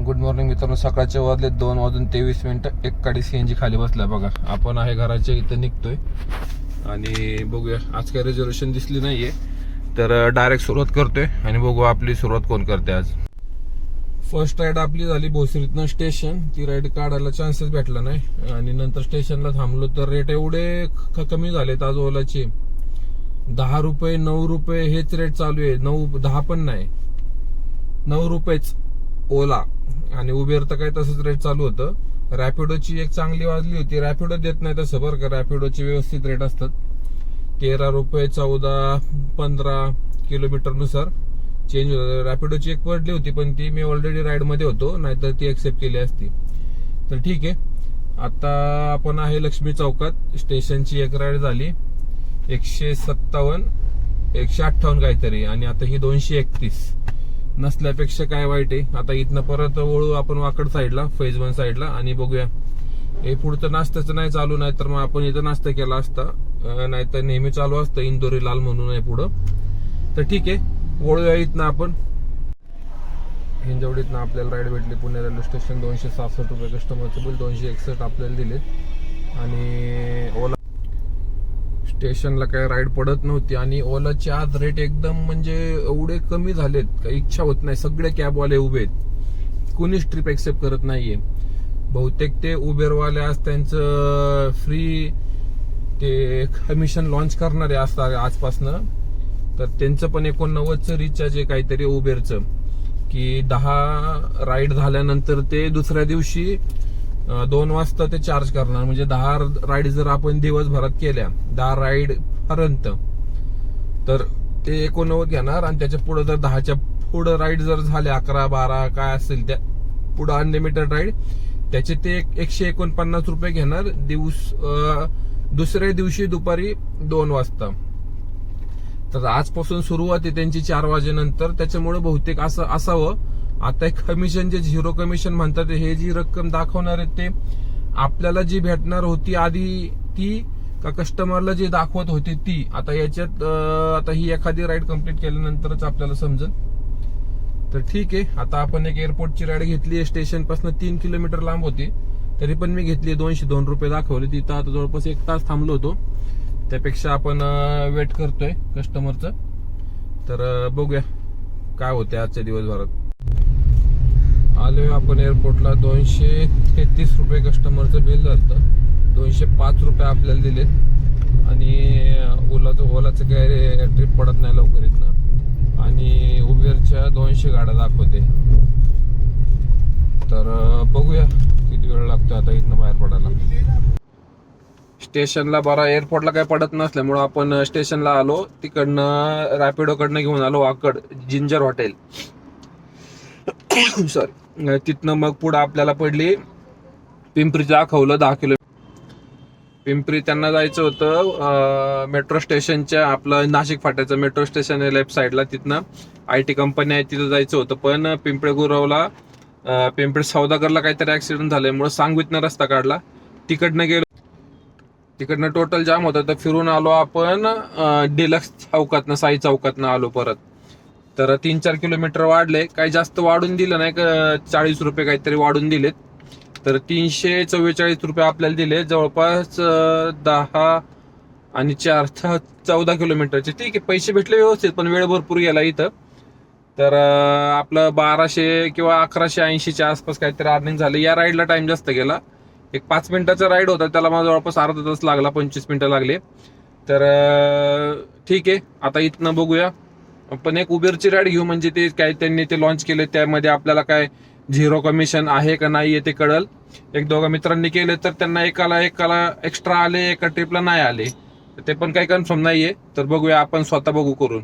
Good morning मित्रांनो. सकाळचे वाजले 2:23 एक गाडी CNG खाली बसला बघा. आपण आहे घराच्या इथं निघतोय आणि बघूया. आज काही रिझर्वेशन दिसली नाहीये तर डायरेक्ट सुरुवात करतोय आणि बघू आपली सुरुवात कोण करते. आज फर्स्ट राईड आपली झाली भोसरीतनं स्टेशन. ती राईड काढायला चान्सेस भेटला नाही आणि नंतर स्टेशनला थांबलो तर रेट एवढे कमी झालेत आज ओलाचे. 10 रुपये 9 रुपये हेच रेट चालू आहे. 9-10 पण नाही, 9 रुपयेच ओला. आणि उबेर तर काही तसंच रेट चालू होतं. रॅपिडोची एक चांगली वाजली होती. रॅपिडो देत नाही तसं बरं का. रॅपिडोचे व्यवस्थित रेट असतात. 13 रुपये 14-15 किलोमीटर नुसार चेंज होतं. रॅपिडोची एक पडली होती पण ती मी ऑलरेडी राईड मध्ये होतो, नाहीतर ती एक्सेप्ट केली असती. तर ठीक आहे. आता आपण आहे लक्ष्मी चौकात. स्टेशनची एक राईड झाली 157 158 काहीतरी आणि आता ही 231 नसल्यापेक्षा काय वाईट आहे. आता इथनं परत वळू आपण वाकड साईडला, फेज 1 साईडला आणि बघूया. हे पुढचं नाश्त्याचं नाही चालू, नाही तर मग आपण इथं नाश्ता केला असता, नाहीतर नेहमी चालू असतं इंदोरी लाल म्हणून आहे पुढं. तर ठीक आहे, वळूया इथनं आपण. हिंजवडीतनं आपल्याला राईड भेटली पुणे रेल्वे स्टेशन. 266 रुपये कस्टमरचं बिल, 261 आपल्याला दिले. आणि ओला स्टेशनला काय राईड पडत नव्हती आणि ओलाचे आज रेट एकदम म्हणजे एवढे कमी झालेत काही इच्छा होत नाही. सगळे कॅबवाले उभे आहेत, कुणीच ट्रिप एक्सेप्ट करत नाहीये. बहुतेक ते उबेरवाले आज त्यांचं फ्री ते कमिशन लॉन्च करणार आहे असं आजपासनं. तर त्यांचं पण 89चं रिचार्ज आहे काहीतरी उबेरचं, की 10 राईड झाल्यानंतर ते दुसऱ्या दिवशी 2 वाजता ते चार्ज करणार. म्हणजे 10 राईड जर आपण दिवसभरात केल्या 10 राईड पर्यंत तर ते 89 घेणार. आणि त्याच्या पुढे जर 10च्या पुढे राईड जर झाले 11-12 काय असेल त्या पुढे अनलिमिटेड राईड, त्याचे ते 149 रुपये घेणार दुसऱ्या दिवशी दुपारी 2 वाजता. तर आजपासून सुरुवात आहे त्यांची 4 वाजेनंतर. त्याच्यामुळे बहुतेक असं असावं. आता एक कमिशन जे 0 कमिशन म्हणतात, हे जी रक्कम दाखवणार आहे ते आपल्याला जी भेटणार होती आधी ती का कस्टमरला जी दाखवत होती ती. आता याच्यात आता ही एखादी राईड कंप्लीट केल्यानंतरच आपल्याला समजेल. तर ठीक आहे. आता आपण एक एअरपोर्टची राईड घेतली आहे. स्टेशन पासून 3 किलोमीटर लांब होती तरी पण मी घेतली. 202 रुपये दाखवले. तिथं आता जवळपास 1 तास थांबलो होतो. त्यापेक्षा आपण वेट करतोय कस्टमरचं. तर बघूया काय होते आजच्या दिवसभरात. आलोय आपण एअरपोर्टला. 233 रुपये कस्टमरचं बिल झालं. 205 रुपये आपल्याला दिलेत. आणि ओलाचं काय ट्रिप पडत नाही लवकर इथनं. आणि उबेरच्या 200 गाड्या दाखवते. तर बघूया किती वेळ लागतो आता इथनं बाहेर पडायला. स्टेशनला बरा एअरपोर्टला काय पडत नसल्यामुळं आपण स्टेशनला आलो. तिकडनं रॅपिडोकडनं घेऊन आलो वाकड जिंजर हॉटेल सॉरी. तिथनं मग पुढं आपल्याला पडली पिंपरी. दाखवलं 10 किलो पिंपरी. त्यांना जायचं होतं मेट्रो स्टेशनच्या, आपलं नाशिक फाट्याचं मेट्रो स्टेशन आहे लेफ्ट साईडला. तिथनं IT कंपनी आहे, तिथं जायचं होतं. पण पिंपळे गुरवला पिंपळे सौदागरला काहीतरी ऍक्सिडेंट झाल्यामुळे सांगवीतनं रस्ता काढला. तिकडनं गेलो. तिकडनं टोटल जाम होतं. तर फिरून आलो आपण डिलक्स चौकातनं, साई चौकातनं आलो परत. तर 3-4 किलोमीटर वाढले. काही जास्त वाढून दिलं नाही, 40 रुपये काहीतरी वाढून दिलेत. तर 344 रुपये आपल्याला दिले. जवळपास 10 आणि 4 14 किलोमीटरचे. ठीक आहे, पैसे भेटले व्यवस्थित, पण वेळ भरपूर गेला इथं. तर आपलं 1200 किंवा 1180च्या आसपास काहीतरी अर्निंग झालं. या राईडला टाइम जास्त गेला. एक 5 मिनिटाचा राईड होता, त्याला मला जवळपास अर्धा तास लागला, 25 मिनिटं लागले. तर ठीक आहे. आता इथनं बघूया. पण एक उबेरची राईड घेऊ, म्हणजे ते काय त्यांनी ते लॉन्च केले त्यामध्ये आपल्याला काय 0 कमिशन आहे का नाही ते कळल. 1-2 मित्रांनी केले तर त्यांना एकाला एक्स्ट्रा आले, एका ट्रिपला नाही आले. ते पण काही कन्फर्म नाहीये. तर बघूया, आपण स्वतः बघू करून.